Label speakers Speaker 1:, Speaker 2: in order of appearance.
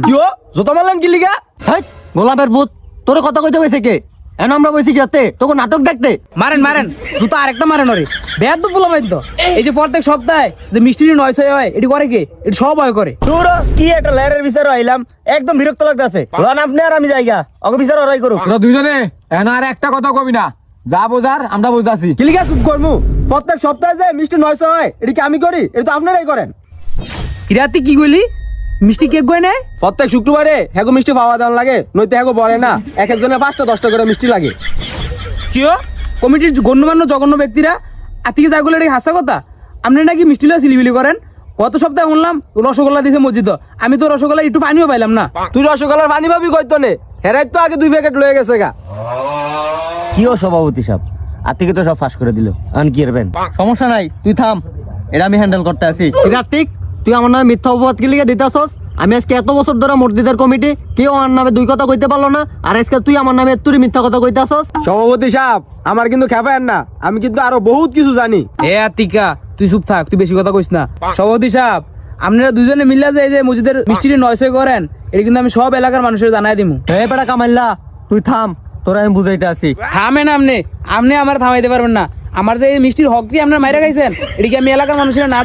Speaker 1: কিও জোতা মারলেন কি লিগা?
Speaker 2: হেই গোলাপের ভূত তোর কথা কইতে কইছে কে? এখন আমরা বইছি গেতে তোকে নাটক দেখতে।
Speaker 3: মারেন মারেন জুতা আরেকটা মারেন ওরে বেয়াদ তো বলা তো এই যে প্রত্যেক সপ্তাহে যে মিষ্টি নয় হয় এটি করে কে? এটি সব হয় করে।
Speaker 1: তোর কি একটা লেয়ারের বিচার আইলাম, একদম বিরক্ত লাগতেছে। লন আপনি আর আমি যাইগা, ওকে বিচার ওরাই করুক।
Speaker 4: তোরা দুইজনে এখন আর একটা কথা কবি না, যা বোঝার আমরা বুঝাছি।
Speaker 1: কি লিগা চুপ করমু? প্রত্যেক সপ্তাহে যে মিষ্টি 900 হয় এটা কি আমি করি? এটা তো আপনারাই করেন।
Speaker 3: কিরাতি কি কইলি? মিষ্টি কেক গয় না?
Speaker 1: প্রত্যেক শুক্রবারে হ্যাগো মিষ্টি পাওয়া দাম লাগে, নইতে হ্যাগো বলে না এক একজনের 5টা 10টা করে মিষ্টি লাগে।
Speaker 3: কিও কমিটির গণ্যমান্য জঘন্য ব্যক্তিরা আতিকে যা গুলো এটা হাসা কথা। আপনি নাকি মিষ্টি লয়ে সিলিবিলি করেন। গত সপ্তাহে শুনলাম রসগোল্লা দিয়েছে মসজিদ, আমি তো রসগোল্লা একটু পানিও পাইলাম না।
Speaker 1: তুই রসগোল্লার পানি পাবি কইতো নে, হেরাই তো আগে 2 প্যাকেট লয়ে গেছে গা।
Speaker 2: কি ও সভাপতি সাহেব আতিকে তো সব ফাঁস করে দিল, এখন কি করবেন? সমস্যা নাই তুই থাম, এটা আমি হ্যান্ডেল করতে আছি। আতিক তুই আমার নামে মিথ্যা অপবাদ কি লিগে দিতেছস? আমি আজকে এত বছর ধরে মসজিদের কমিটি কেউ আমার নামে 2 কথা কইতে পারলো না, আর আজকে তুই আমার নামে এত্তুরি মিথ্যা কথা কইতাছস।
Speaker 1: সভাপতি সাহেব আমার কিন্তু খেপায়েন না, আমি কিন্তু আরো বহুত কিছু জানি।
Speaker 3: এ আতিকা তুই চুপ থাক, তুই বেশি কথা কইস না। সভাপতি সাহেব আপনারা দুজনে মিল্লা যে এই যে মসজিদের মিষ্টি 900 করেন এটা কিন্তু আমি সব এলাকার মানুষের জানাই দিমু।
Speaker 2: এই বেটা কামাইল্লা তুই থাম, তোরা আমি বুঝাইতে আছি।
Speaker 3: থামেন আপনি আমার থামাইতে পারবেন না। আমার যে এই মিষ্টির হকটি আপনারা মাইরা খাইছেন এটা কি আমি এলাকার মানুষের না